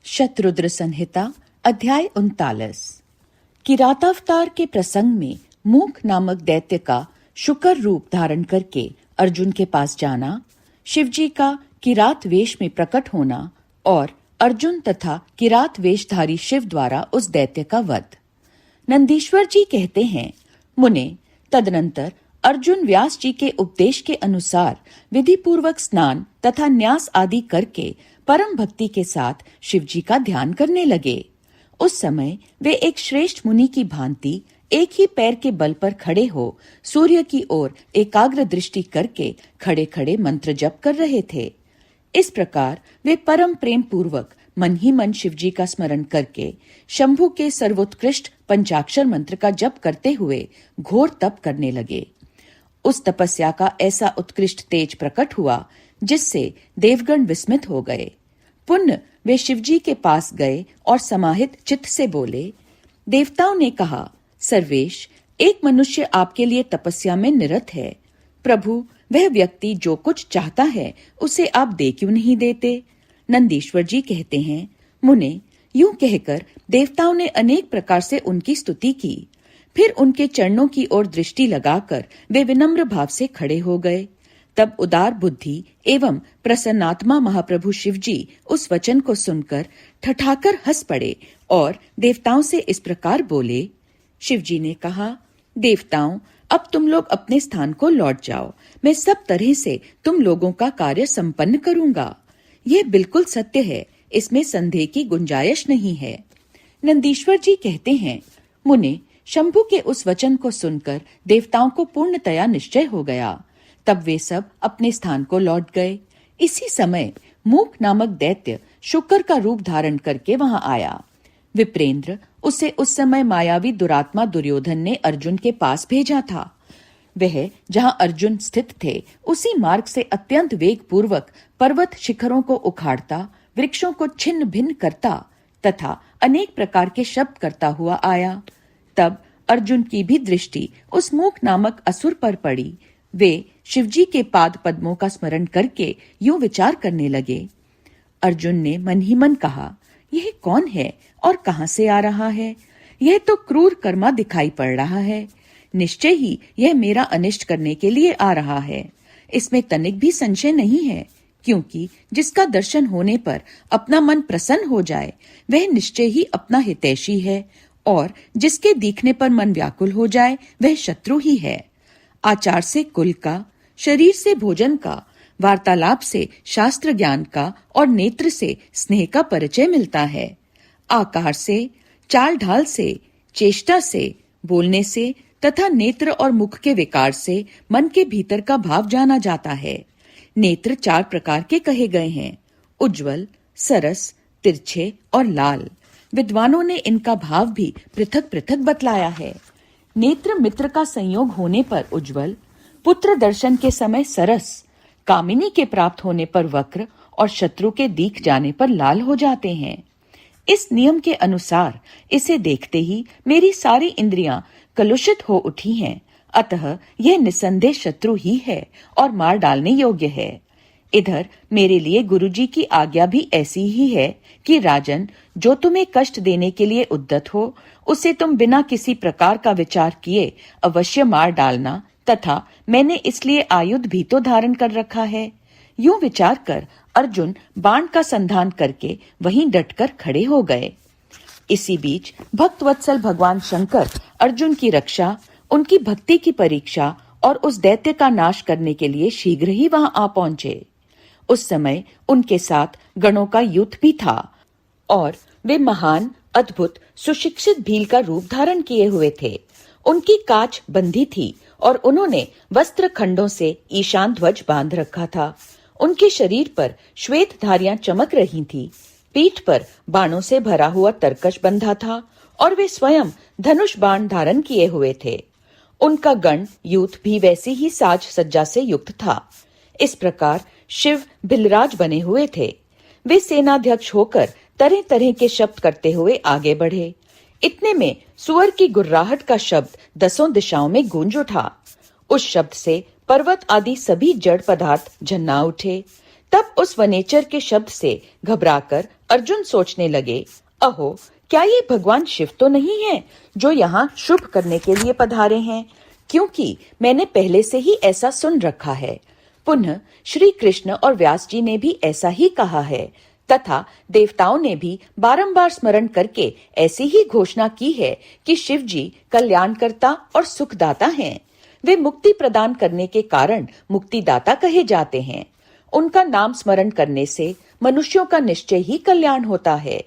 शतरुद्र संहिता अध्याय 39। किरातावतार के प्रसंग में मूक नामक दैत्य का शुकर रूप धारण करके अर्जुन के पास जाना, शिवजी का किरात वेश में प्रकट होना और अर्जुन तथा किरात वेशधारी शिव द्वारा उस दैत्य का वध। नंदीश्वर जी कहते हैं, मुने, तदनंतर अर्जुन व्यास जी के उपदेश के अनुसार विधि पूर्वक स्नान तथा न्यास आदि करके परम भक्ति के साथ शिवजी का ध्यान करने लगे। उस समय वे एक श्रेष्ठ मुनि की भांति एक ही पैर के बल पर खड़े हो सूर्य की ओर एकाग्र दृष्टि करके खड़े खड़े मंत्र जप कर रहे थे। इस प्रकार वे परम प्रेम पूर्वक मन ही मन शिवजी का स्मरण करके शंभु के सर्वोत्कृष्ट पंचाक्षर मंत्र का जप करते हुए घोर तप करने लगे। उस तपस्या का ऐसा उत्कृष्ट तेज प्रकट हुआ जिससे देवगण विस्मित हो गए। पुनः वे शिवजी के पास गए और समाहित चित्त से बोले, देवताओं ने कहा, सर्वेश, एक मनुष्य आपके लिए तपस्या में निरत है। प्रभु, वह व्यक्ति जो कुछ चाहता है उसे आप दे क्यों नहीं देते? नंदीश्वर जी कहते हैं, मुने, यूं कहकर देवताओं ने अनेक प्रकार से उनकी स्तुति की। फिर उनके चरणों की ओर दृष्टि लगाकर वे विनम्र भाव से खड़े हो गए। तब उदार बुद्धि एवं प्रसन्नात्मा महाप्रभु शिवजी उस वचन को सुनकर ठठाकर हंस पड़े और देवताओं से इस प्रकार बोले। शिवजी ने कहा, देवताओं, अब तुम लोग अपने स्थान को लौट जाओ। मैं सब तरह से तुम लोगों का कार्य संपन्न करूंगा। यह बिल्कुल सत्य है, इसमें संदेह की गुंजाइश नहीं है। नंदीश्वर जी कहते हैं, मुने, शंभु के उस वचन को सुनकर देवताओं को पूर्णतया निश्चय हो गया। तब वे सब अपने स्थान को लौट गए। इसी समय मूक नामक दैत्य शुकर का रूप धारण करके वहां आया। विप्रेंद्र, उसे उस समय मायावी दुरात्मा दुर्योधन ने अर्जुन के पास भेजा था। वह जहां अर्जुन स्थित थे उसी मार्ग से अत्यंत वेग पूर्वक पर्वत शिखरों को उखाड़ता, वृक्षों को छिन्न भिन्न करता तथा अनेक प्रकार के शब्द करता हुआ आया। तब अर्जुन की भी दृष्टि उस मूक नामक असुर पर पड़ी। वे शिवजी के पाद पद्मों का स्मरण करके यूं विचार करने लगे। अर्जुन ने मन ही मन कहा, यह कौन है और कहां से आ रहा है? यह तो क्रूर कर्मा दिखाई पड़ रहा है। निश्चय ही यह मेरा अनिष्ट करने के लिए आ रहा है। इसमें तनिक भी संशय नहीं है, क्योंकि जिसका दर्शन होने पर अपना मन प्रसन्न हो जाए वह निश्चय ही अपना हितैषी है, और जिसके दिखने पर मन व्याकुल हो जाए वह शत्रु ही है। आचार से कुल का, शरीर से भोजन का, वार्तालाप से शास्त्र ज्ञान का और नेत्र से स्नेह का परिचय मिलता है। आकार से, चाल ढाल से, चेष्टा से, बोलने से तथा नेत्र और मुख के विकार से मन के भीतर का भाव जाना जाता है। नेत्र 4 प्रकार के कहे गए हैं, उज्ज्वल, सरस, तिरछे और लाल। विद्वानों ने इनका भाव भी पृथक पृथक बतलाया है। नेत्र मित्र का संयोग होने पर उज्ज्वल, पुत्र दर्शन के समय सरस, कामिनी के प्राप्त होने पर वक्र और शत्रु के दीख जाने पर लाल हो जाते हैं। इस नियम के अनुसार इसे देखते ही मेरी सारी इंद्रियां कलुषित हो उठी हैं, अतः यह निसंदेह शत्रु ही है और मार डालने योग्य है। इधर मेरे लिए गुरुजी की आज्ञा भी ऐसी ही है कि राजन, जो तुम्हें कष्ट देने के लिए उद्यत हो उसे तुम बिना किसी प्रकार का विचार किए अवश्य मार डालना, तथा मैंने इसलिए आयुध भी तो धारण कर रखा है। यूं विचार कर अर्जुन बाण का संधान करके वहीं डटकर खड़े हो गए। इसी बीच भक्तवत्सल भगवान शंकर अर्जुन की रक्षा, उनकी भक्ति की परीक्षा और उस दैत्य का नाश करने के लिए शीघ्र ही वहां आ पहुंचे। उस समय उनके साथ गणों का युद्ध भी था और वे महान, अद्भुत, सुशिक्षित भील का रूप धारण किए हुए थे। उनकी काछ बंधी थी और उन्होंने वस्त्र खंडों से ईशान ध्वज बांध रखा था। उनके शरीर पर श्वेत धारियां चमक रही थी। पीठ पर बाणों से भरा हुआ तरकश बंधा था और वे स्वयं धनुष बाण धारण किए हुए थे। उनका गण यूथ भी वैसी ही साज सज्जा से युक्त था। इस प्रकार शिव भिलराज बने हुए थे। वे सेनाध्यक्ष होकर तरह तरह के शब्द करते हुए आगे बढ़े। इतने में सुअर की गुर्राहट का शब्द 10 दिशाओं में गूंज उठा। उस शब्द से पर्वत आदि सभी जड़ पदार्थ झन्ना उठे। तब उस वनेचर के शब्द से घबराकर अर्जुन सोचने लगे, अहो, क्या ये भगवान शिव तो नहीं है जो यहाँ शुभ करने के लिए पधारे हैं, क्योंकि मैंने पहले से ही ऐसा सुन रखा है। पुनः श्री कृष्ण और व्यास जी ने भी ऐसा ही कहा है तथा देवताओं ने भी बारंबार स्मरण करके ऐसी ही घोषणा की है कि शिव जी कल्याणकर्ता और सुखदाता हैं। वे मुक्ति प्रदान करने के कारण मुक्तिदाता कहे जाते हैं। उनका नाम स्मरण करने से मनुष्यों का निश्चय ही कल्याण होता है।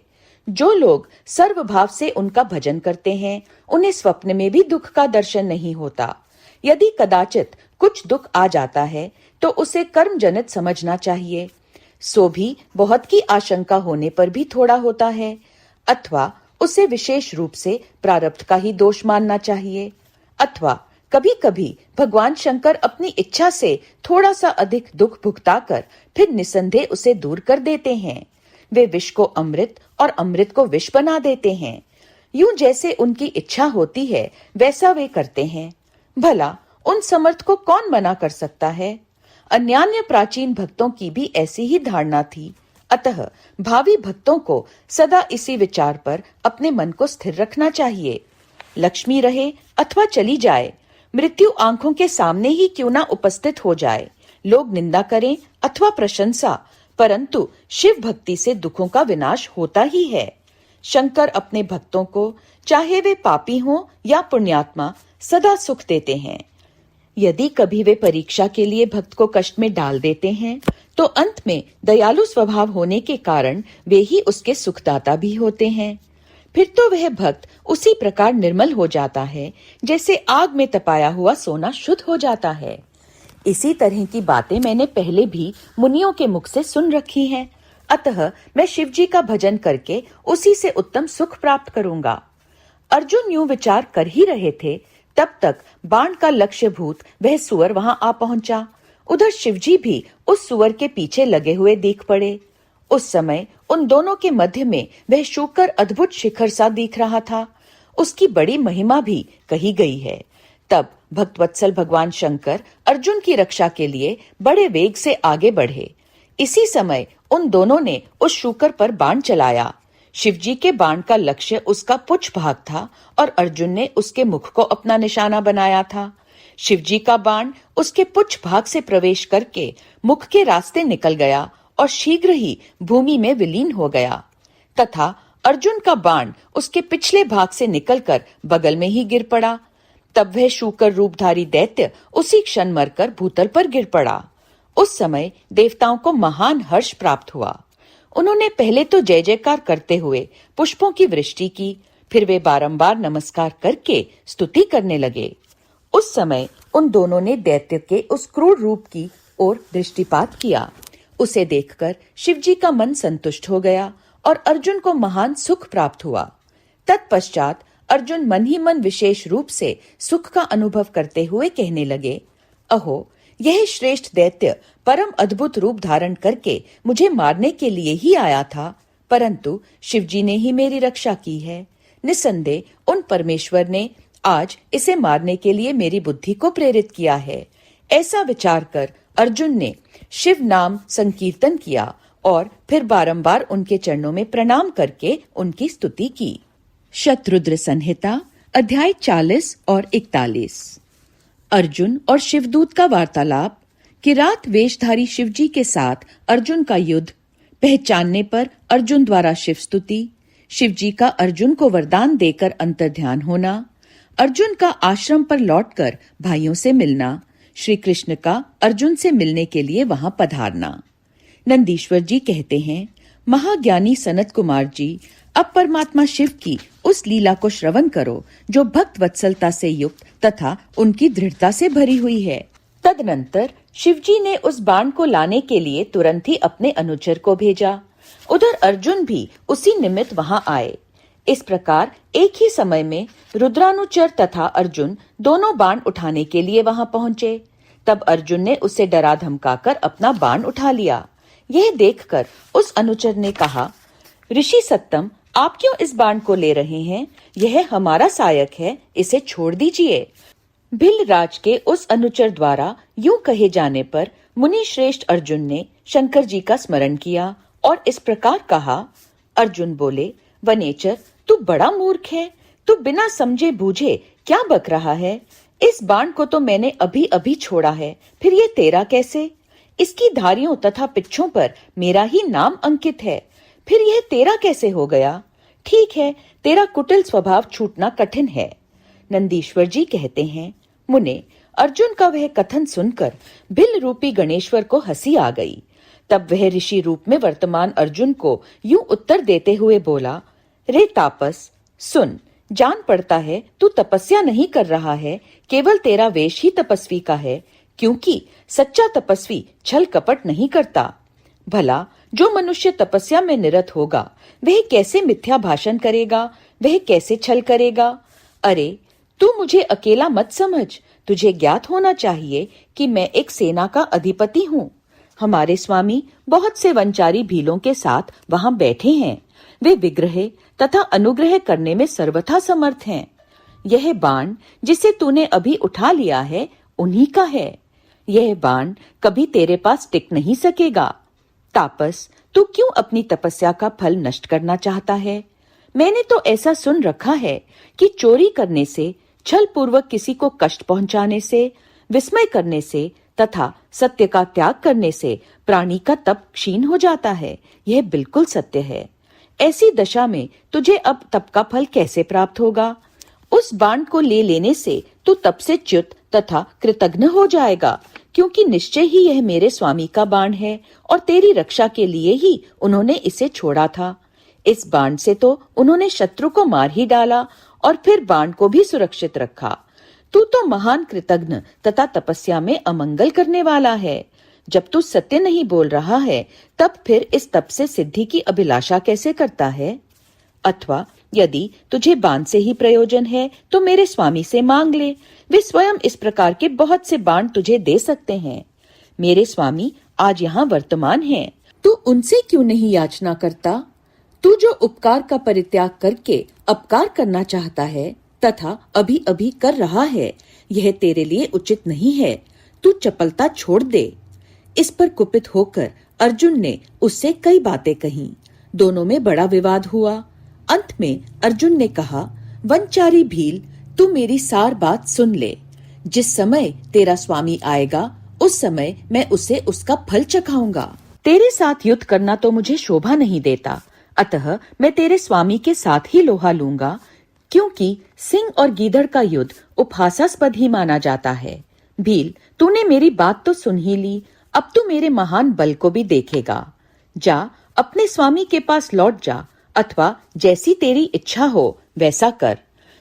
जो लोग सर्वभाव से उनका भजन करते हैं, उन्हें स्वप्न में भी दुख का दर्शन नहीं होता। यदि कदाचित कुछ दुख आ जाता है तो उसे कर्म जनित समझना चाहिए। सो भी बहुत की आशंका होने पर भी थोड़ा होता है, अथवा उसे विशेष रूप से प्रारब्ध का ही दोष मानना चाहिए, अथवा कभी कभी भगवान शंकर अपनी इच्छा से थोड़ा सा अधिक दुख भुगताकर फिर निसंदेह उसे दूर कर देते हैं। वे विष को अमृत और अमृत को विष बना देते हैं। यूं जैसे उनकी इच्छा होती है वैसा वे करते हैं। भला उन समर्थ को कौन मना कर सकता है। अन्यान्य प्राचीन भक्तों की भी ऐसी ही धारणा थी। अतः भावी भक्तों को सदा इसी विचार पर अपने मन को स्थिर रखना चाहिए। लक्ष्मी रहे अथवा चली जाए, मृत्यु आंखों के सामने ही क्यों ना उपस्थित हो जाए, लोग निंदा करें अथवा प्रशंसा, परंतु शिव भक्ति से दुखों का विनाश होता ही है। शंकर अपने भक्तों को, चाहे वे पापी हों या पुण्यात्मा, सदा सुख देते हैं। यदि कभी वे परीक्षा के लिए भक्त को कष्ट में डाल देते हैं, तो अंत में दयालु स्वभाव होने के कारण वे ही उसके सुखदाता भी होते हैं। फिर तो वह भक्त उसी प्रकार निर्मल हो जाता है जैसे आग में तपाया हुआ सोना शुद्ध हो जाता है। इसी तरह की बातें मैंने पहले भी मुनियों के मुख से सुन रखी हैं। अतः मैं शिव जी का भजन करके उसी से उत्तम सुख प्राप्त करूंगा। अर्जुन यूं विचार कर ही रहे थे, तब तक बाण का लक्ष्य भूत वह सुअर वहां आ पहुंचा। उधर शिवजी भी उस सुअर के पीछे लगे हुए दिख पड़े। उस समय उन दोनों के मध्य में वह शूकर अद्भुत शिखर सा दिख रहा था। उसकी बड़ी महिमा भी कही गई है। तब भक्तवत्सल भगवान शंकर अर्जुन की रक्षा के लिए बड़े वेग से आगे बढ़े। इसी समय उन दोनों ने उस शूकर पर बाण चलाया। शिवजी के बाण का लक्ष्य उसका पुच्छ भाग था और अर्जुन ने उसके मुख को अपना निशाना बनाया था। शिवजी का बाण उसके पुच्छ भाग से प्रवेश करके मुख के रास्ते निकल गया और शीघ्र ही भूमि में विलीन हो गया, तथा अर्जुन का बाण उसके पिछले भाग से निकलकर बगल में ही गिर पड़ा। तब वह शूकर रूपधारी दैत्य उसी क्षण मरकर भूतल पर गिर पड़ा। उस समय देवताओं को महान हर्ष प्राप्त हुआ। उन्होंने पहले तो जय जयकार करते हुए पुष्पों की वृष्टि की, फिर वे बारंबार नमस्कार करके स्तुति करने लगे। उस समय उन दोनों ने दैत्य के उस क्रूर रूप की ओर दृष्टिपात किया। उसे देखकर शिवजी का मन संतुष्ट हो गया और अर्जुन को महान सुख प्राप्त हुआ। तत्पश्चात अर्जुन मन ही मन विशेष रूप से सुख का अनुभव करते हुए कहने लगे, अहो, यह श्रेष्ठ दैत्य परम अद्भुत रूप धारण करके मुझे मारने के लिए ही आया था, परंतु शिवजी ने ही मेरी रक्षा की है। निसंदेह उन परमेश्वर ने आज इसे मारने के लिए मेरी बुद्धि को प्रेरित किया है। ऐसा विचार कर अर्जुन ने शिव नाम संकीर्तन किया और फिर बारंबार उनके चरणों में प्रणाम करके उनकी स्तुति की। शतरुद्र संहिता अध्याय 40 और 41। अर्जुन और शिवदूत का वार्तालाप। किरात वेशधारी शिवजी के साथ अर्जुन का युद्ध। पहचानने पर अर्जुन द्वारा शिव स्तुति। शिवजी का अर्जुन को वरदान देकर अंतर्ध्यान होना। अर्जुन का आश्रम पर लौटकर भाइयों से मिलना। श्री कृष्ण का अर्जुन से मिलने के लिए वहां पधारना। नंदीश्वर जी कहते हैं, महाज्ञानी सनत कुमार जी, अब परमात्मा शिव की उस लीला को श्रवण करो जो भक्त वत्सलता से युक्त तथा उनकी दृढ़ता से भरी हुई है। तदनंतर शिवजी ने उस बाण को लाने के लिए तुरंत ही अपने अनुचर को भेजा। उधर अर्जुन भी उसी निमित्त वहां आए। इस प्रकार एक ही समय में रुद्रानुचर तथा अर्जुन दोनों बाण उठाने के लिए वहां पहुंचे। तब अर्जुन ने उसे डरा धमकाकर अपना बाण उठा लिया। यह देखकर उस अनुचर ने कहा, ऋषि सत्तम, आप क्यों इस बाण को ले रहे हैं? यह हमारा सहायक है, इसे छोड़ दीजिए। भिल्ल राज के उस अनुचर द्वारा यूं कहे जाने पर मुनि श्रेष्ठ अर्जुन ने शंकर जी का स्मरण किया और इस प्रकार कहा। अर्जुन बोले, वनेचर, तू बड़ा मूर्ख है। तू बिना समझे बूझे क्या बक रहा है? इस बाण को तो मैंने अभी अभी छोड़ा है, फिर ये तेरा कैसे? इसकी धारियों तथा पिच्छों पर मेरा ही नाम अंकित है, फिर यह तेरा कैसे हो गया? ठीक है, तेरा कुटिल स्वभाव छूटना कठिन है। नंदीश्वर जी कहते हैं, मुने, अर्जुन का वह कथन सुनकर भिल रूपी गणेश्वर को हंसी आ गई। तब वह ऋषि रूप में वर्तमान अर्जुन को यूं उत्तर देते हुए बोला, रे तापस, सुन, जान पड़ता है तू तपस्या नहीं कर रहा है, केवल तेरा वेश ही तपस्वी का है, क्योंकि सच्चा तपस्वी छल कपट नहीं करता। भला जो मनुष्य तपस्या में निरत होगा वह कैसे मिथ्या भाषण करेगा, वह कैसे छल करेगा? अरे, तू मुझे अकेला मत समझ, तुझे ज्ञात होना चाहिए कि मैं एक सेना का अधिपति हूँ। हमारे स्वामी बहुत से वंचारी भीलों के साथ वहां बैठे हैं। वे विग्रह तथा अनुग्रह करने में सर्वथा समर्थ हैं। यह बाण जिसे तूने अभी उठा लिया है, उन्हीं का है। यह बाण कभी तेरे पास टिक नहीं सकेगा। तापस, तू क्यों अपनी तपस्या का फल नष्ट करना चाहता है? मैंने तो ऐसा सुन रखा है कि चोरी करने से, छल पूर्वक किसी को कष्ट पहुंचाने से, विस्मय करने से तथा सत्य का त्याग करने से प्राणी का तप क्षीण हो जाता है। यह बिल्कुल सत्य है। ऐसी दशा में तुझे अब तप का फल कैसे प्राप्त होगा? उस बाण को ले लेने से तू तप से च्युत तथा कृतघ्न हो जाएगा, क्योंकि निश्चय ही यह मेरे स्वामी का बाण है और तेरी रक्षा के लिए ही उन्होंने इसे छोड़ा था। इस बाण से तो उन्होंने शत्रु को मार ही डाला और फिर बाण को भी सुरक्षित रखा। तू तो महान कृतघ्न तथा तपस्या में अमंगल करने वाला है। जब तू सत्य नहीं बोल रहा है, तब फिर इस तप से सिद्धि की अभिलाषा कैसे करता है? अथवा यदि तुझे बाण से ही प्रयोजन है तो मेरे स्वामी से मांग ले, वे स्वयं इस प्रकार के बहुत से बाण तुझे दे सकते हैं। मेरे स्वामी आज यहाँ वर्तमान हैं। तू उनसे क्यों नहीं याचना करता? तू जो उपकार का परित्याग करके अपकार करना चाहता है तथा अभी अभी कर रहा है, यह तेरे लिए उचित नहीं है। तू चपलता छोड़ दे। इस पर कुपित होकर अर्जुन ने उससे कई बातें कहीं। दोनों में बड़ा विवाद हुआ। अंत में अर्जुन ने कहा, वनचारी भील, तू मेरी सार बात सुन ले। जिस समय तेरा स्वामी आएगा, उस समय मैं उसे उसका फल चखाऊंगा। तेरे साथ युद्ध करना तो मुझे शोभा नहीं देता, अतः मैं तेरे स्वामी के साथ ही लोहा लूंगा, क्योंकि सिंह और गीदड़ का युद्ध उपहासास्पद ही माना जाता है। भील, तूने मेरी बात तो सुन ही ली, अब तू मेरे महान बल को भी देखेगा। जा, अपने स्वामी के पास लौट जा, अथवा जैसी तेरी इच्छा हो वैसा कर।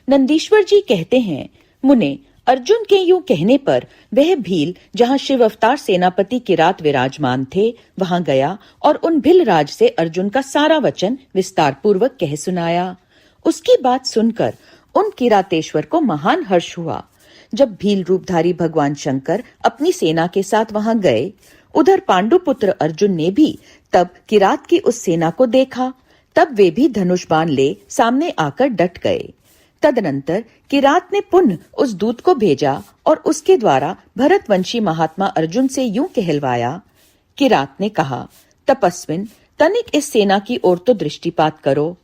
नंदीश्वर जी कहते हैं, मुने, अर्जुन के यूं कहने पर वह भील जहां शिव अवतार सेनापति किरात विराजमान थे, वहां गया और उन भिल राज से अर्जुन का सारा वचन विस्तार पूर्वक कह सुनाया। उसकी बात सुनकर उन किरातेश्वर को महान हर्ष हुआ। जब भील रूपधारी भगवान शंकर अपनी सेना के साथ वहां गए, उधर पांडुपुत्र अर्जुन ने भी तब किरात की उस सेना को देखा। तब वे भी धनुष बाण ले सामने आकर डट गए। तदनंतर किरात ने पुनः उस दूत को भेजा और उसके द्वारा भरतवंशी महात्मा अर्जुन से यूं कहलवाया। किरात ने कहा, तपस्विन, तनिक इस सेना की ओर तो दृष्टिपात करो।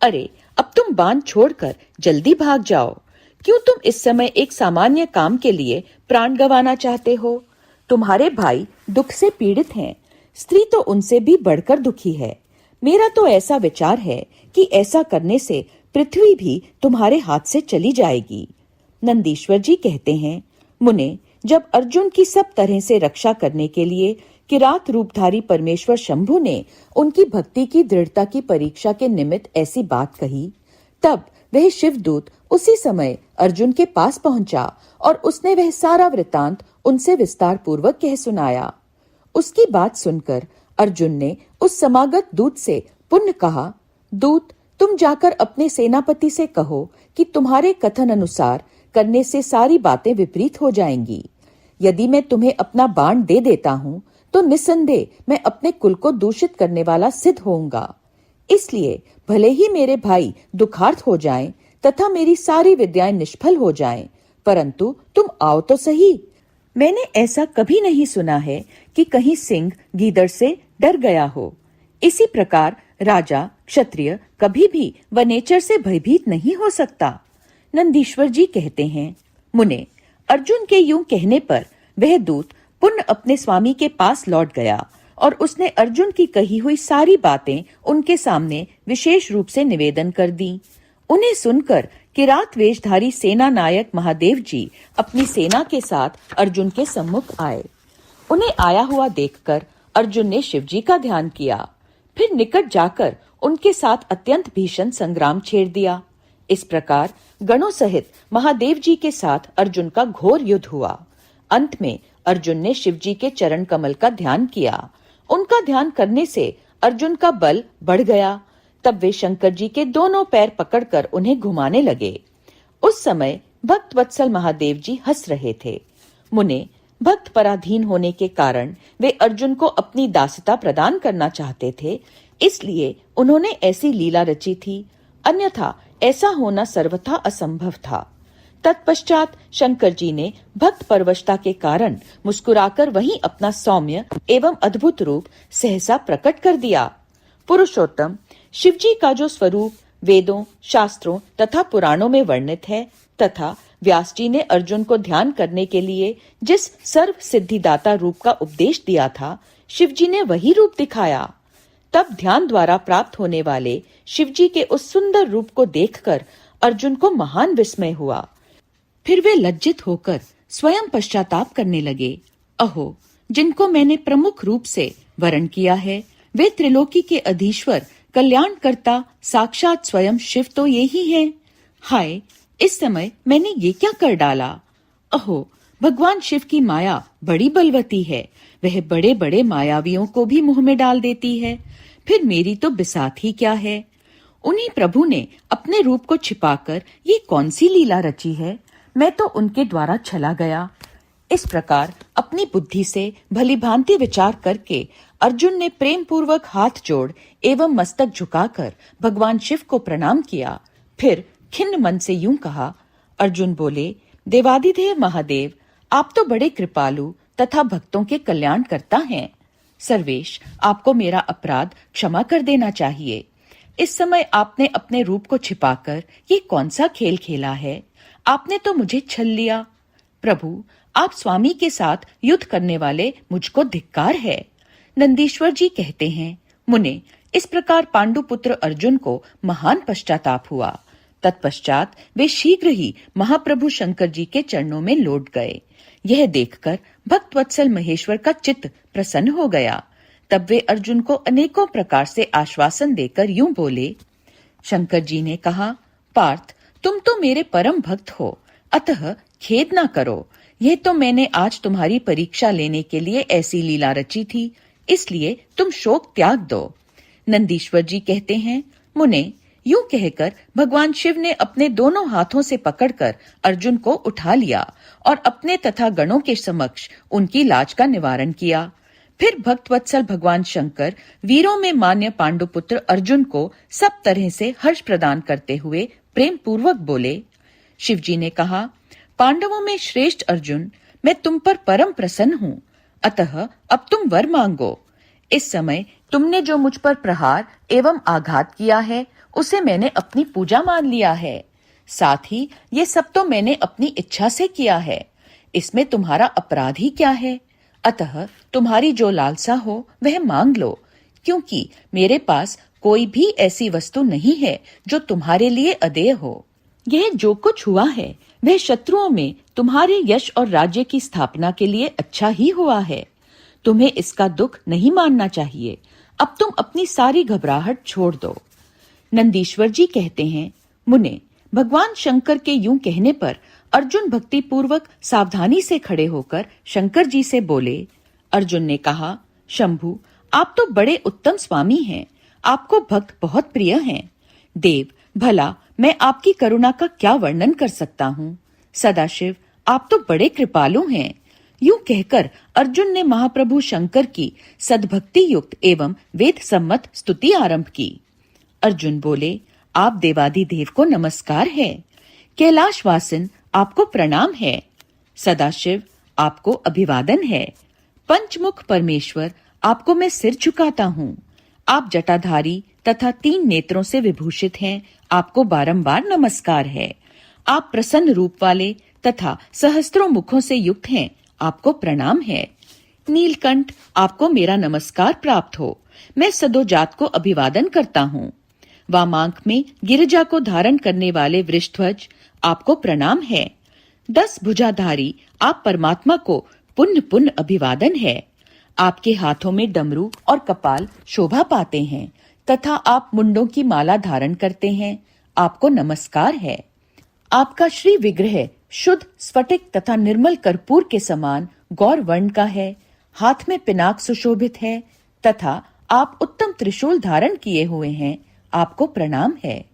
अरे, अब तुम बाण छोड़कर जल्दी भाग जाओ। क्यों तुम इस समय एक सामान्य काम के लिए प्राण गंवाना चाहते हो? तुम्हारे भाई दुख से पीड़ित हैं, स्त्री तो उनसे भी बढ़कर दुखी है। मेरा तो ऐसा विचार है कि ऐसा करने से पृथ्वी भी तुम्हारे हाथ से चली जाएगी। नंदीश्वर जी कहते हैं, मुने, जब अर्जुन की सब तरह से रक्षा करने के लिए किरात रूपधारी परमेश्वर शंभु ने उनकी भक्ति की दृढ़ता की परीक्षा के निमित्त ऐसी बात कही, तब वह शिवदूत उसी समय अर्जुन के पास पहुंचा और उसने वह सारा वृतांत उनसे विस्तार पूर्वक कह सुनाया। उसकी बात सुनकर अर्जुन ने उस समागत दूत से पुनः कहा, दूत, तुम जाकर अपने सेनापति से कहो कि तुम्हारे कथन अनुसार करने से सारी बातें विपरीत हो जाएंगी। यदि मैं तुम्हें अपना बाण दे देता हूँ तो निस्संदेह मैं अपने कुल को दूषित करने वाला सिद्ध होऊंगा। इसलिए भले ही मेरे भाई दुखार्थ हो जाएं तथा मेरी सारी विद्याएं निष्फल हो जाएं, परंतु तुम आओ तो सही। मैंने ऐसा कभी नहीं सुना है कि कहीं सिंह गीदड़ से डर गया हो। इसी प्रकार राजा क्षत्रिय कभी भी वनेचर से भयभीत नहीं हो सकता। नंदीश्वर जी कहते हैं, मुने, अर्जुन के यूं कहने पर वह दूत पुनः अपने स्वामी के पास लौट गया और उसने अर्जुन की कही हुई सारी बातें उनके सामने विशेष रूप से निवेदन कर दी। उन्हें सुनकर किरात वेशधारी सेना नायक महादेव जी अपनी सेना के साथ अर्जुन के सम्मुख आए। उन्हें आया हुआ देखकर अर्जुन ने शिवजी का ध्यान किया, फिर निकट जाकर उनके साथ अत्यंत भीषण संग्राम छेड़ दिया। इस प्रकार गणों सहित महादेव जी के साथ अर्जुन का घोर युद्ध हुआ। अंत में अर्जुन ने शिवजी के चरण कमल का ध्यान किया। उनका ध्यान करने से अर्जुन का बल बढ़ गया। तब वे शंकर जी के दोनों पैर पकड़कर उन्हें घुमाने लगे। उस समय भक्त वत्सल महादेव जी हंस रहे थे। मुने, भक्त पराधीन होने के कारण वे अर्जुन को अपनी दासता प्रदान करना चाहते थे, इसलिए उन्होंने ऐसी लीला रची थी, अन्यथा ऐसा होना सर्वथा असंभव था। तत्पश्चात शंकर जी ने भक्त परवशता के कारण मुस्कुराकर वहीं अपना सौम्य एवं अद्भुत रूप सहसा प्रकट कर दिया। पुरुषोत्तम शिवजी का जो स्वरूप वेदों, शास्त्रों तथा पुराणों में वर्णित है तथा व्यास जी ने अर्जुन को ध्यान करने के लिए जिस सर्व सिद्धिदाता रूप का उपदेश दिया था, शिवजी ने वही रूप दिखाया। तब ध्यान द्वारा प्राप्त होने वाले शिवजी के उस सुंदर रूप को देखकर अर्जुन को महान विस्मय हुआ। फिर वे लज्जित होकर स्वयं पश्चाताप करने लगे। अहो, जिनको मैंने प्रमुख रूप से वरण किया है, वे त्रिलोकी के अधीश्वर कल्याणकर्ता साक्षात स्वयं शिव तो ये ही हैं। हाय, इस समय मैंने ये क्या कर डाला। अहो, भगवान शिव की माया बड़ी बलवती है, वह बड़े बड़े मायावियों को भी मुंह में डाल देती है, फिर मेरी तो बिसात ही क्या है। उन्हीं प्रभु ने अपने रूप को छिपाकर ये कौन सी लीला रची है, मैं तो उनके द्वारा छला गया। इस प्रकार अपनी बुद्धि से भली भांति विचार करके अर्जुन ने प्रेम पूर्वक हाथ जोड़ एवं मस्तक झुकाकर भगवान शिव को प्रणाम किया। फिर खिन्न मन से यूं कहा। अर्जुन बोले, देवादिदेव महादेव, आप तो बड़े कृपालु तथा भक्तों के कल्याण करता हैं। सर्वेश, आपको मेरा अपराध क्षमा कर देना चाहिए। इस समय आपने अपने रूप को छिपाकर ये कौन सा खेल खेला है। आपने तो मुझे छल लिया। प्रभु, आप स्वामी के साथ युद्ध करने वाले मुझको धिक्कार है। नंदीश्वर जी कहते हैं, मुने, इस प्रकार पांडुपुत्र अर्जुन को महान पश्चाताप हुआ। तत्पश्चात वे शीघ्र ही महाप्रभु शंकर जी के चरणों में लौट गए। यह देखकर भक्तवत्सल महेश्वर का चित्त प्रसन्न हो गया। तब वे अर्जुन को अनेकों प्रकार से आश्वासन देकर यूं बोले। शंकर जी ने कहा, पार्थ, तुम तो मेरे परम भक्त हो, अतः खेद ना करो। यह तो मैंने आज तुम्हारी परीक्षा लेने के लिए ऐसी लीला रची थी, इसलिए तुम शोक त्याग दो। नंदीश्वर जी कहते हैं, मुने, यूं कहकर भगवान शिव ने अपने दोनों हाथों से पकड़कर अर्जुन को उठा लिया और अपने तथा गणों के समक्ष उनकी लाज का निवारण किया। फिर भक्तवत्सल भगवान शंकर वीरों में मान्य पांडुपुत्र अर्जुन को सब तरह से हर्ष प्रदान करते हुए प्रेम पूर्वक बोले। शिवजी ने कहा, पांडवों में श्रेष्ठ अर्जुन, मैं तुम पर परम प्रसन्न हूँ, अतः अब तुम वर मांगो। इस समय तुमने जो मुझ पर प्रहार एवं आघात किया है, उसे मैंने अपनी पूजा मान लिया है। साथ ही ये सब तो मैंने अपनी इच्छा से किया है। इसमें तुम्हारा अपराध ही क्या है। अतः तुम्हारी जो लालसा हो वह मांग लो, क्योंकि मेरे पास कोई भी ऐसी वस्तु नहीं है जो तुम्हारे लिए अदेय हो। यह जो कुछ हुआ है वह शत्रुओं में तुम्हारे यश और राज्य की स्थापना के लिए अच्छा ही हुआ है। तुम्हें इसका दुख नहीं मानना चाहिए। अब तुम अपनी सारी घबराहट छोड़ दो। नंदीश्वर जी कहते हैं, मुने, भगवान शंकर के यूं कहने पर अर्जुन भक्ति पूर्वक सावधानी से खड़े होकर शंकर जी से बोले। अर्जुन ने कहा, शंभु, आप तो बड़े उत्तम स्वामी हैं, आपको भक्त बहुत प्रिय हैं। देव, भला मैं आपकी करुणा का क्या वर्णन कर सकता हूँ। सदाशिव, आप तो बड़े कृपालु हैं। यूं कहकर अर्जुन ने महाप्रभु शंकर की सद्भक्ति युक्त एवं वेद सम्मत स्तुति आरंभ की। अर्जुन बोले, आप देवादिदेव को नमस्कार है। कैलाशवासिन, आपको प्रणाम है। सदाशिव, आपको अभिवादन है। पंचमुख परमेश्वर, आपको मैं सिर झुकाता हूँ। आप जटाधारी तथा 3 नेत्रों से विभूषित हैं, आपको बारंबार नमस्कार है। आप प्रसन्न रूप वाले तथा सहस्त्रों मुखों से युक्त हैं, आपको प्रणाम है। नीलकंठ, आपको मेरा नमस्कार प्राप्त हो। मैं सदोजात को अभिवादन करता हूँ। वामांक में गिरिजा को धारण करने वाले वृषध्वज, आपको प्रणाम है। 10 भुजाधारी, आप परमात्मा को पुण्य पुण्य अभिवादन है। आपके हाथों में डमरू और कपाल शोभा पाते हैं तथा आप मुंडों की माला धारण करते हैं, आपको नमस्कार है। आपका श्री विग्रह शुद्ध स्फटिक तथा निर्मल कर्पूर के समान गौर वर्ण का है। हाथ में पिनाक सुशोभित है तथा आप उत्तम त्रिशूल धारण किए हुए हैं, आपको प्रणाम है।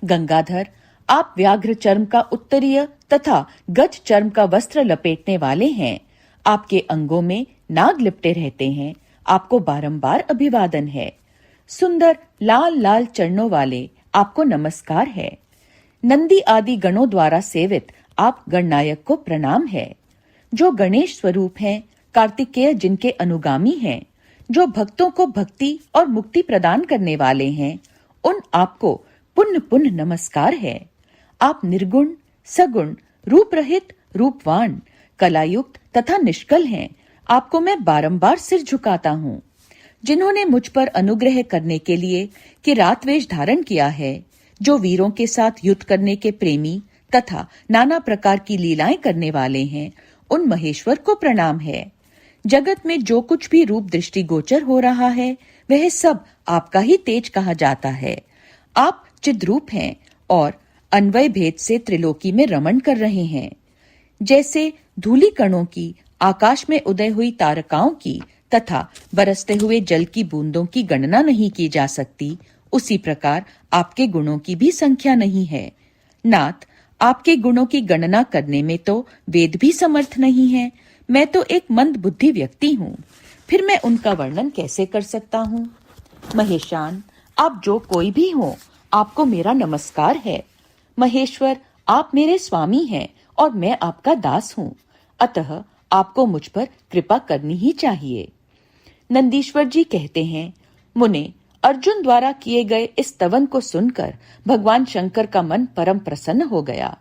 गंगाधर, आप व्याघ्र चर्म का उत्तरीय तथा गज चर्म का वस्त्र लपेटने वाले हैं। आपके अंगों में नाग लिपटे रहते हैं, आपको बारंबार अभिवादन है। सुंदर लाल लाल चरणों वाले, आपको नमस्कार है। नंदी आदि गणों द्वारा सेवित आप गणनायक को प्रणाम है। जो गणेश स्वरूप हैं, कार्तिकेय जिनके अनुगामी हैं, जो भक्तों को भक्ति और मुक्ति प्रदान करने वाले हैं, उन आपको पुण्य पुण्य नमस्कार है। आप निर्गुण, सगुण, रूप रहित, रूपवान, कलायुक्त तथा निष्कल हैं, आपको मैं बारंबार सिर झुकाता हूँ। जिन्होंने मुझ पर अनुग्रह करने के लिए किरात वेश धारण किया है, जो वीरों के साथ युद्ध करने के प्रेमी तथा नाना प्रकार की लीलाएं करने वाले हैं, उन महेश्वर को प्रणाम है। जगत में जो कुछ भी रूप दृष्टि गोचर हो रहा है, वह सब आपका ही तेज कहा जाता है। आप चिद्रूप हैं और अन्वय भेद से त्रिलोकी में रमण कर रहे हैं। जैसे धूलि कणों की, आकाश में उदय हुई तारकाओं की तथा बरसते हुए जल की बूंदों की गणना नहीं की जा सकती, उसी प्रकार आपके गुणों की भी संख्या नहीं है। नाथ, आपके गुणों की गणना करने में तो वेद भी समर्थ नहीं है। मैं तो एक मंद बुद्धि व्यक्ति हूँ, फिर मैं उनका वर्णन कैसे कर सकता हूँ। महेशान, आप जो कोई भी हो, आपको मेरा नमस्कार है। महेश्वर, आप मेरे स्वामी हैं और मैं आपका दास हूँ, अतः आपको मुझ पर कृपा करनी ही चाहिए। नंदीश्वर जी कहते हैं, मुने, अर्जुन द्वारा किए गए इस स्तवन को सुनकर भगवान शंकर का मन परम प्रसन्न हो गया।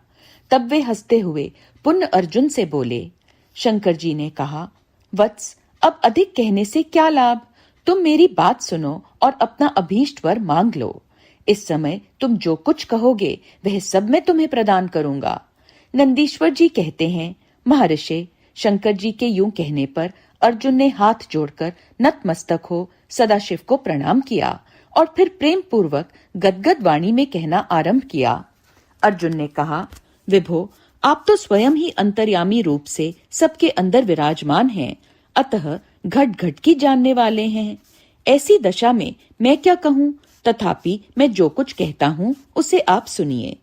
तब वे हंसते हुए पुनः अर्जुन से बोले। शंकर जी ने कहा, वत्स, अब अधिक कहने से क्या लाभ। तुम मेरी बात सुनो और अपना अभीष्ट वर मांग लो। इस समय तुम जो कुछ कहोगे वह सब मैं तुम्हें प्रदान करूंगा। नंदीश्वर जी कहते हैं, महर्षि, शंकर जी के यूं कहने पर अर्जुन ने हाथ जोड़कर नतमस्तक हो सदाशिव को प्रणाम किया और फिर प्रेम पूर्वक गदगद वाणी में कहना आरंभ किया। अर्जुन ने कहा, विभो, आप तो स्वयं ही अंतर्यामी रूप से सबके अंदर विराजमान हैं, अतः घट घट की जानने वाले हैं। ऐसी दशा में मैं क्या कहूँ, तथापि मैं जो कुछ कहता हूँ उसे आप सुनिए।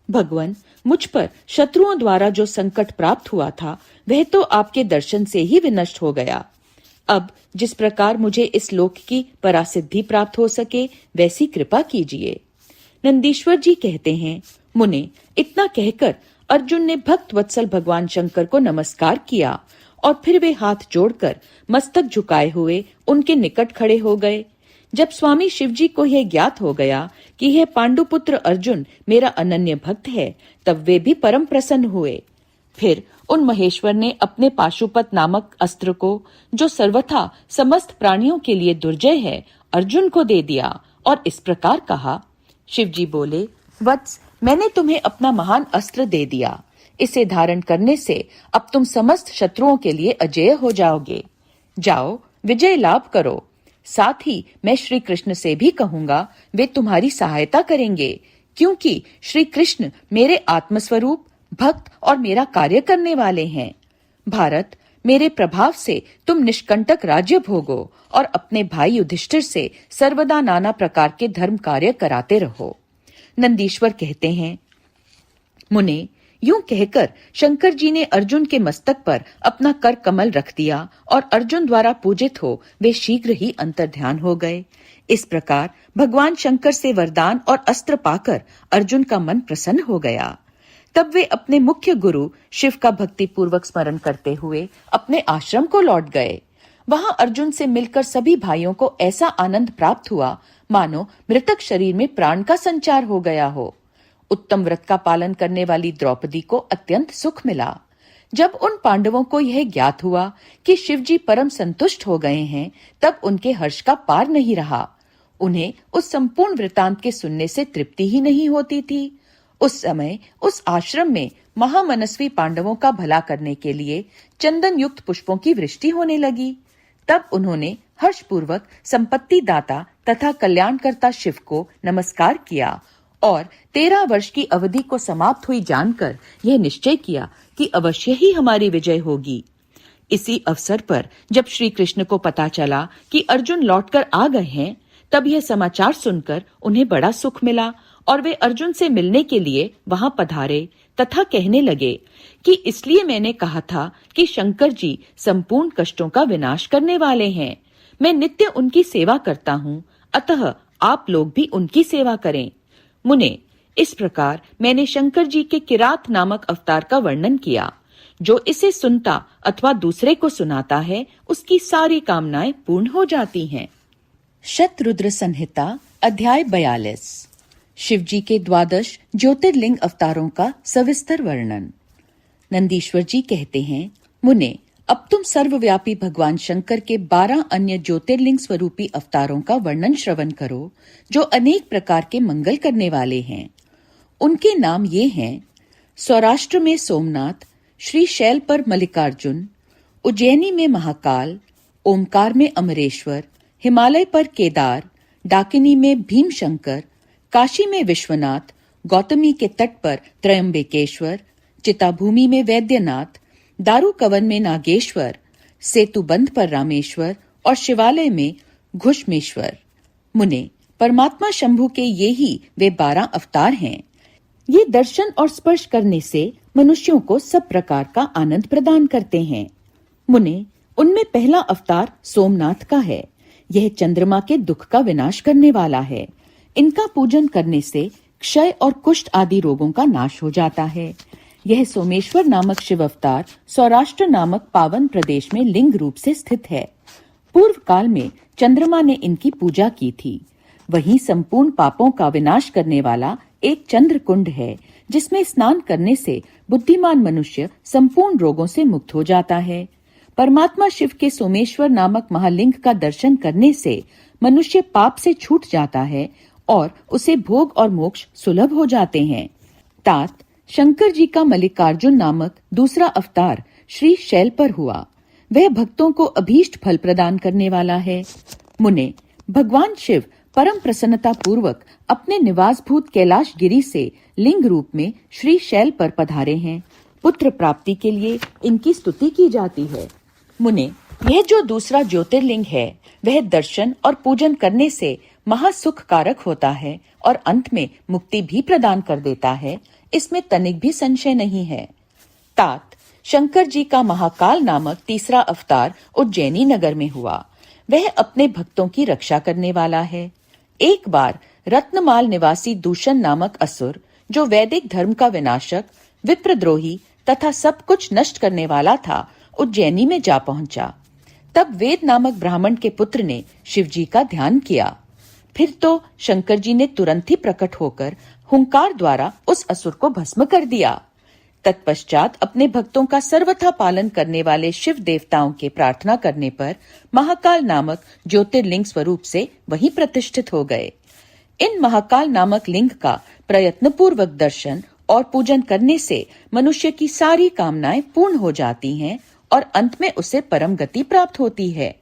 भगवन, मुझ पर शत्रुओं द्वारा जो संकट प्राप्त हुआ था, वह तो आपके दर्शन से ही विनष्ट हो गया। अब जिस प्रकार मुझे इस लोक की परासिद्धि प्राप्त हो सके, वैसी कृपा कीजिए। नंदीश्वर जी कहते हैं, मुने, इतना कहकर अर्जुन ने भक्त वत्सल भगवान शंकर को नमस्कार किया और फिर वे हाथ जोड़कर मस्तक झुकाए हुए उनके निकट खड़े हो गए। जब स्वामी शिवजी को यह ज्ञात हो गया कि यह पांडुपुत्र अर्जुन मेरा अनन्य भक्त है, तब वे भी परम प्रसन्न हुए। फिर उन महेश्वर ने अपने पाशुपत नामक अस्त्र को, जो सर्वथा समस्त प्राणियों के लिए दुर्जय है, अर्जुन को दे दिया और इस प्रकार कहा। शिवजी बोले, वत्स, मैंने तुम्हें अपना महान अस्त्र दे दिया। इसे धारण करने से अब तुम समस्त शत्रुओं के लिए अजेय हो जाओगे। जाओ, विजय लाभ करो। साथ ही मैं श्री कृष्ण से भी कहूंगा, वे तुम्हारी सहायता करेंगे, क्योंकि श्री कृष्ण मेरे आत्मस्वरूप, भक्त और मेरा कार्य करने वाले हैं। भारत, मेरे प्रभाव से तुम निष्कंटक राज्य भोगो और अपने भाई युधिष्ठिर से सर्वदा नाना प्रकार के धर्म कार्य कराते रहो। नंदीश्वर कहते हैं, मुने, यूं कहकर शंकर जी ने अर्जुन के मस्तक पर अपना कर कमल रख दिया और अर्जुन द्वारा पूजित हो वे शीघ्र ही अंतर्ध्यान हो गए। इस प्रकार भगवान शंकर से वरदान और अस्त्र पाकर अर्जुन का मन प्रसन्न हो गया। तब वे अपने मुख्य गुरु शिव का भक्ति पूर्वक स्मरण करते हुए अपने आश्रम को लौट गए। वहां अर्जुन से मिलकर सभी भाइयों को ऐसा आनंद प्राप्त हुआ मानो मृतक शरीर में प्राण का संचार हो गया हो। उत्तम व्रत का पालन करने वाली द्रौपदी को अत्यंत सुख मिला। जब उन पांडवों को यह ज्ञात हुआ कि शिवजी परम संतुष्ट हो गए हैं, तब उनके हर्ष का पार नहीं रहा। उन्हें उस संपूर्ण वृतांत के सुनने से तृप्ति ही नहीं होती थी। उस समय उस आश्रम में महामनस्वी पांडवों का भला करने के लिए चंदन युक्त पुष्पों की वृष्टि होने लगी। तब उन्होंने हर्षपूर्वक संपत्ति दाता तथा कल्याणकर्ता शिव को नमस्कार किया और 13 वर्ष की अवधि को समाप्त हुई जानकर यह निश्चय किया कि अवश्य ही हमारी विजय होगी। इसी अवसर पर जब श्री कृष्ण को पता चला कि अर्जुन लौटकर आ गए हैं, तब यह समाचार सुनकर उन्हें बड़ा सुख मिला और वे अर्जुन से मिलने के लिए वहां पधारे तथा कहने लगे कि इसलिए मैंने कहा था कि शंकर जी संपूर्ण कष्टों का विनाश करने वाले हैं। मैं नित्य उनकी सेवा करता हूँ, अतः आप लोग भी उनकी सेवा करें। मुने, इस प्रकार मैंने शंकर जी के किरात नामक अवतार का वर्णन किया। जो इसे सुनता अथवा दूसरे को सुनाता है, उसकी सारी कामनाएं पूर्ण हो जाती हैं। शतरुद्र संहिता अध्याय 42। शिवजी के 12 ज्योतिर्लिंग अवतारों का सविस्तर वर्णन। नंदीश्वर जी कहते हैं, मुने, अब तुम सर्वव्यापी भगवान शंकर के 12 अन्य ज्योतिर्लिंग स्वरूपी अवतारों का वर्णन श्रवण करो, जो अनेक प्रकार के मंगल करने वाले हैं। उनके नाम ये हैं: सौराष्ट्र में सोमनाथ, श्री शैल पर मल्लिकार्जुन, उज्जैनी में महाकाल, ओमकार में अमरेश्वर, हिमालय पर केदार, डाकिनी में भीमशंकर, काशी में विश्वनाथ, गौतमी के तट पर त्रयंबकेश्वर, चिताभूमि में वैद्यनाथ, दारुकवन में नागेश्वर, सेतुबंध पर रामेश्वर और शिवालय में घुष्मेश्वर। मुने, परमात्मा शंभु के ये ही वे 12 अवतार हैं। ये दर्शन और स्पर्श करने से मनुष्यों को सब प्रकार का आनंद प्रदान करते हैं। मुने, उनमें पहला अवतार सोमनाथ का है। यह चंद्रमा के दुख का विनाश करने वाला है। इनका पूजन करने से क्षय और कुष्ठ आदि रोगों का नाश हो जाता है। यह सोमेश्वर नामक शिव अवतार सौराष्ट्र नामक पावन प्रदेश में लिंग रूप से स्थित है। पूर्व काल में चंद्रमा ने इनकी पूजा की थी। वहीं संपूर्ण पापों का विनाश करने वाला एक चंद्र कुंड है, जिसमें स्नान करने से बुद्धिमान मनुष्य संपूर्ण रोगों से मुक्त हो जाता है। परमात्मा शिव के सोमेश्वर नामक महालिंग का दर्शन करने से मनुष्य पाप से छूट जाता है और उसे भोग और मोक्ष सुलभ हो जाते हैं। तात, शंकर जी का मल्लिकार्जुन नामक दूसरा अवतार श्री शैल पर हुआ। वह भक्तों को अभीष्ट फल प्रदान करने वाला है। मुने, भगवान शिव परम प्रसन्नता पूर्वक अपने निवासभूत कैलाश गिरी से लिंग रूप में श्री शैल पर पधारे हैं। पुत्र प्राप्ति के लिए इनकी स्तुति की जाती है। मुने, यह जो दूसरा ज्योतिर्लिंग है, वह दर्शन और पूजन करने से महासुख कारक होता है और अंत में मुक्ति भी प्रदान कर देता है। इसमें तनिक भी संशय नहीं है। तात, शंकर जी का महाकाल नामक तीसरा अवतार उज्जैनी नगर में हुआ। वह अपने भक्तों की रक्षा करने वाला है। एक बार रत्नमाल निवासी दूषण नामक असुर, जो वैदिक धर्म का विनाशक, विप्रद्रोही तथा सब कुछ नष्ट करने वाला था, उज्जैनी में जा पहुंचा। तब वेद नामक ब्राह्मण के पुत्र ने शिवजी का ध्यान किया। फिर तो शंकर जी ने तुरंत ही प्रकट होकर हुंकार द्वारा उस असुर को भस्म कर दिया। तत्पश्चात अपने भक्तों का सर्वथा पालन करने वाले शिव देवताओं के प्रार्थना करने पर महाकाल नामक ज्योतिर्लिंग स्वरूप से वहीं प्रतिष्ठित हो गए। इन महाकाल नामक लिंग का प्रयत्न पूर्वक दर्शन और पूजन करने से मनुष्य की सारी कामनाएं पूर्ण हो जाती हैं और अंत में उसे परम गति प्राप्त होती है।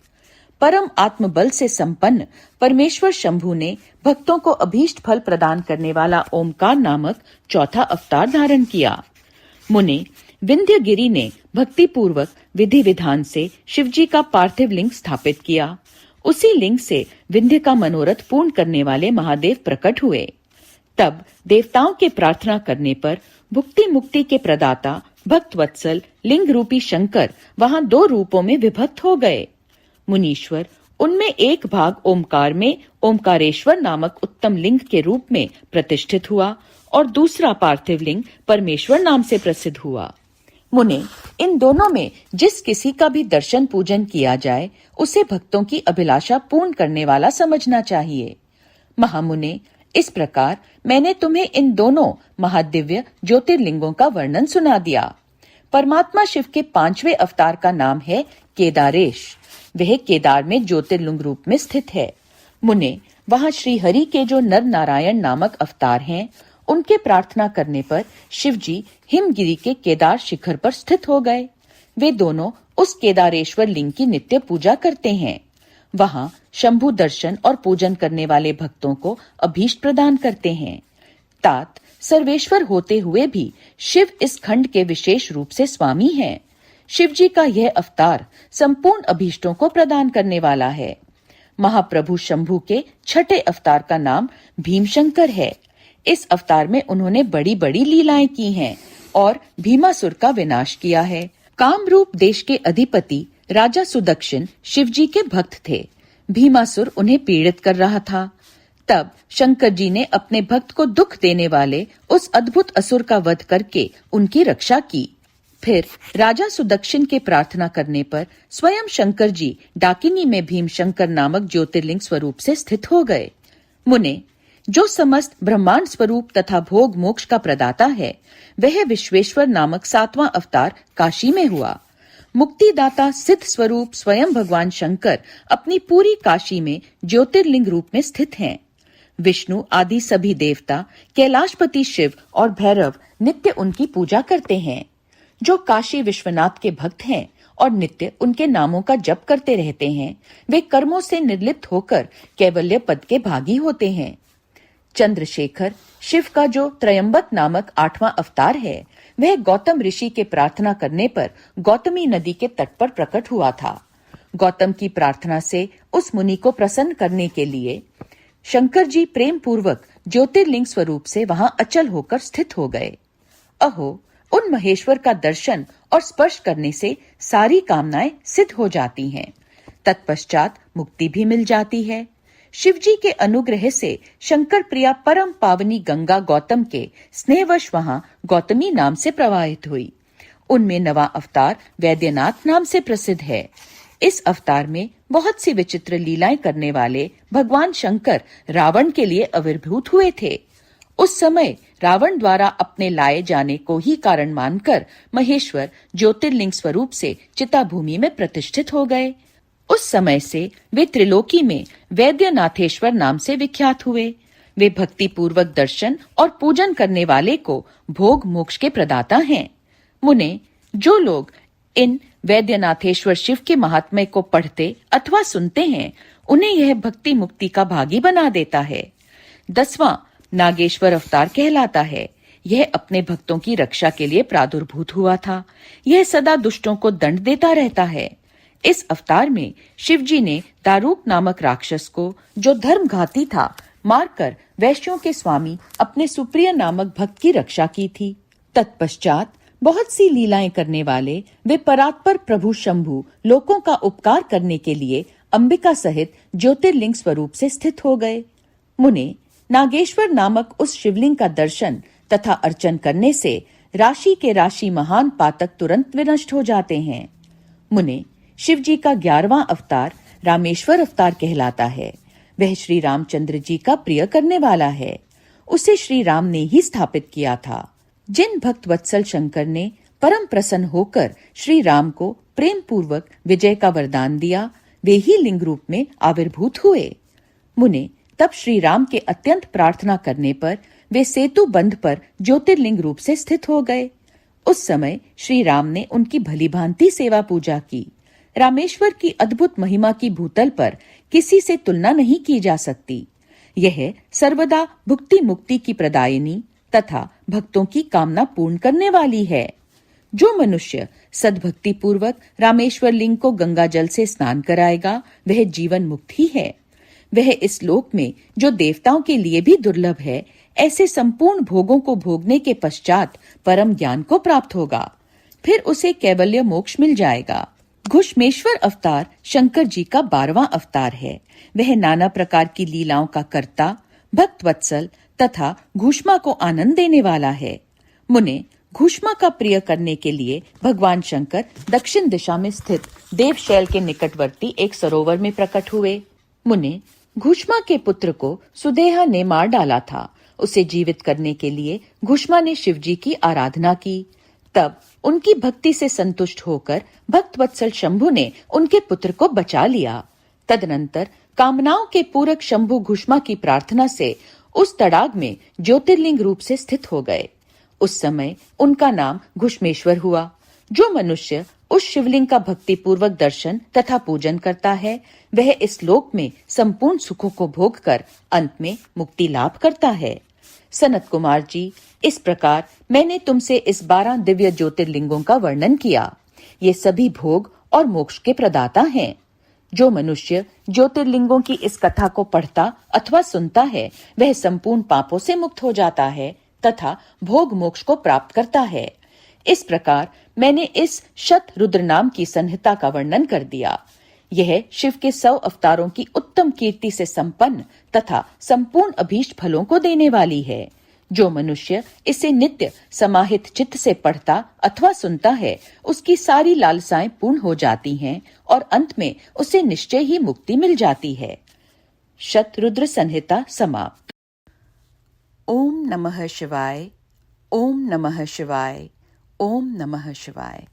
परम आत्मबल से संपन्न परमेश्वर शंभु ने भक्तों को अभीष्ट फल प्रदान करने वाला ओमकार नामक चौथा अवतार धारण किया। मुने, विंध्यगिरि ने भक्ति पूर्वक विधि विधान से शिवजी का पार्थिव लिंग स्थापित किया। उसी लिंग से विंध्य का मनोरथ पूर्ण करने वाले महादेव प्रकट हुए। तब देवताओं के प्रार्थना करने पर भुक्ति मुक्ति के प्रदाता भक्त वत्सल लिंग रूपी शंकर वहां 2 रूपों में विभक्त हो गए। मुनीश्वर उनमें एक भाग ओमकार में ओमकारेश्वर नामक उत्तम लिंग के रूप में प्रतिष्ठित हुआ और दूसरा पार्थिव लिंग परमेश्वर नाम से प्रसिद्ध हुआ। मुने, इन दोनों में जिस किसी का भी दर्शन पूजन किया जाए उसे भक्तों की अभिलाषा पूर्ण करने वाला समझना चाहिए। महामुने, इस प्रकार मैंने तुम्हें इन दोनों महादिव्य ज्योतिर्लिंगों का वर्णन सुना दिया। परमात्मा शिव के 5वें अवतार का नाम है केदारेश। वह केदार में ज्योतिर्लिंग रूप में स्थित है। मुने, वहां श्री हरि के जो नर नारायण नामक अवतार हैं, उनके प्रार्थना करने पर शिव जी हिमगिरी के केदार शिखर पर स्थित हो गए। वे दोनों उस केदारेश्वर लिंग की नित्य पूजा करते हैं। वहां शंभु दर्शन और पूजन करने वाले भक्तों को अभीष्ट प्रदान करते हैं। तात सर्वेश्वर होते हुए भी शिव इस खंड के विशेष रूप से स्वामी हैं। शिव जी का यह अवतार संपूर्ण अभीष्टों को प्रदान करने वाला है। महाप्रभु शंभु के 6ठे अवतार का नाम भीमशंकर है। इस अवतार में उन्होंने बड़ी बड़ी लीलाएं की हैं और भीमासुर का विनाश किया है। कामरूप देश के अधिपति राजा सुदक्षिण शिवजी के भक्त थे। भीमासुर उन्हें पीड़ित कर रहा था। तब शंकर जी ने अपने भक्त को दुख देने वाले उस अद्भुत असुर का वध करके उनकी रक्षा की। फिर राजा सुदक्षिण के प्रार्थना करने पर स्वयं शंकर जी डाकिनी में भीमशंकर नामक ज्योतिर्लिंग स्वरूप से स्थित हो गए। मुने, जो समस्त ब्रह्मांड स्वरूप तथा भोग मोक्ष का प्रदाता है, वह विश्वेश्वर नामक 7वां अवतार काशी में हुआ। मुक्तिदाता सिद्ध स्वरूप स्वयं भगवान शंकर अपनी पूरी काशी में ज्योतिर्लिंग रूप में स्थित हैं। विष्णु आदि सभी देवता, कैलाशपति शिव और भैरव नित्य उनकी पूजा करते हैं। जो काशी विश्वनाथ के भक्त हैं और नित्य उनके नामों का जप करते रहते हैं, वे कर्मों से निर्लिप्त होकर कैवल्य पद के भागी होते हैं। चंद्रशेखर शिव का जो त्रयंबक नामक 8वां अवतार है, वह गौतम ऋषि के प्रार्थना करने पर गौतमी नदी के तट पर प्रकट हुआ था। गौतम की प्रार्थना से उस मुनि को प्रसन्न करने के लिए शंकर जी प्रेम पूर्वक ज्योतिर्लिंग स्वरूप से वहां अचल होकर स्थित हो गए। अहो, उन महेश्वर का दर्शन और स्पर्श करने से सारी कामनाएं सिद्ध हो जाती हैं। तत्पश्चात मुक्ति भी मिल जाती है। शिवजी के अनुग्रह से शंकर प्रिया परम पावनी गंगा गौतम के स्नेहवश वहां गौतमी नाम से प्रवाहित हुई। उनमें 9वां अवतार वैद्यनाथ नाम से प्रसिद्ध है। इस अवतार में बहुत सी विचित्र लीलाएं करने वाले भगवान शंकर रावण के लिए आविर्भूत हुए थे। उस समय रावण द्वारा अपने लाए जाने को ही कारण मानकर महेश्वर ज्योतिर्लिंग स्वरूप से चिता भूमि में प्रतिष्ठित हो गए। उस समय से वे त्रिलोकी में वैद्यनाथेश्वर नाम से विख्यात हुए। वे भक्ति पूर्वक दर्शन और पूजन करने वाले को भोग मोक्ष के प्रदाता हैं। मुने, जो लोग इन वैद्यनाथेश्वर शिव के महात्म्य को पढ़ते अथवा सुनते हैं, उन्हें यह भक्ति मुक्ति का भागी बना देता है। 10वां नागेश्वर अवतार कहलाता है। यह अपने भक्तों की रक्षा के लिए प्रादुर्भूत हुआ था। यह सदा दुष्टों को दंड देता रहता है। इस अवतार में शिवजी ने दारूक नामक राक्षस को, जो धर्मघाती था, मारकर वैश्यों के स्वामी अपने सुप्रिय नामक भक्त की रक्षा की थी। तत्पश्चात बहुत सी लीलाएं करने वाले वे परात्पर प्रभु शंभु लोगों का उपकार करने के लिए अंबिका सहित ज्योतिर्लिंग स्वरूप से स्थित हो गए। मुने, नागेश्वर नामक उस शिवलिंग का दर्शन तथा अर्चन करने से राशि के राशि महान पातक तुरंत विनष्ट हो जाते हैं। मुने, शिवजी का 11वां अवतार रामेश्वर अवतार कहलाता है। वह श्री रामचंद्र जी का प्रिय करने वाला है। उसे श्री राम ने ही स्थापित किया था। जिन भक्त वत्सल शंकर ने परम प्रसन्न होकर श्री राम को प्रेम पूर्वक विजय का वरदान दिया, वे ही लिंग रूप में आविर्भूत हुए। मुने, तब श्री राम के अत्यंत प्रार्थना करने पर वे सेतु बंध पर ज्योतिर्लिंग रूप से स्थित हो गए। उस समय श्री राम ने उनकी भलीभांति सेवा पूजा की। रामेश्वर की अद्भुत महिमा की भूतल पर किसी से तुलना नहीं की जा सकती। यह सर्वदा भुक्ति मुक्ति की प्रदायिनी तथा भक्तों की कामना पूर्ण करने वाली है। जो मनुष्य सद्भक्ति पूर्वक रामेश्वर लिंग को गंगा जल से स्नान कराएगा, वह जीवन मुक्त ही है। वह इस लोक में जो देवताओं के लिए भी दुर्लभ है, ऐसे संपूर्ण भोगों को भोगने के पश्चात परम ज्ञान को प्राप्त होगा। फिर उसे कैवल्य मोक्ष मिल जाएगा। घुश्मेश्वर अवतार शंकर जी का 12वां अवतार है। वह नाना प्रकार की लीलाओं का कर्ता, भक्त वत्सल तथा घुष्मा को आनंद देने वाला है। मुने, घुष्मा का प्रिय करने के लिए भगवान शंकर दक्षिण दिशा में स्थित देवशैल के निकटवर्ती एक सरोवर में प्रकट हुए। मुने, घुष्मा के पुत्र को सुदेहा ने मार डाला था। उसे जीवित करने के लिए घुष्मा ने शिवजी की आराधना की। तब उनकी भक्ति से संतुष्ट होकर भक्त वत्सल शंभु ने उनके पुत्र को बचा लिया। तदनंतर कामनाओं के पूरक शंभु घुष्मा की प्रार्थना से उस तड़ाग में ज्योतिर्लिंग रूप से स्थित हो गए। उस समय उनका नाम घुश्मेश्वर हुआ। जो मनुष्य उस शिवलिंग का भक्ति पूर्वक दर्शन तथा पूजन करता है, वह इस लोक में संपूर्ण सुखों को भोग कर अंत में मुक्ति लाभ करता है। सनत कुमार जी, इस प्रकार मैंने तुमसे इस 12 दिव्य ज्योतिर्लिंगों का वर्णन किया। ये सभी भोग और मोक्ष के प्रदाता हैं। जो मनुष्य ज्योतिर्लिंगों की इस कथा को पढ़ता अथवा सुनता है, वह संपूर्ण पापों से मुक्त हो जाता है तथा भोग मोक्ष को प्राप्त करता है। इस प्रकार मैंने इस शत रुद्र नाम की संहिता का वर्णन कर दिया। यह शिव के 100 अवतारों की उत्तम कीर्ति से संपन्न तथा संपूर्ण अभीष्ट फलों को देने वाली है। जो मनुष्य इसे नित्य समाहित चित्त से पढ़ता अथवा सुनता है, उसकी सारी लालसाएं पूर्ण हो जाती हैं और अंत में उसे निश्चय ही मुक्ति मिल जाती है। शतरुद्र संहिता समाप्त। ओम नमः शिवाय, ओम नमः शिवाय, ओम नमः शिवाय।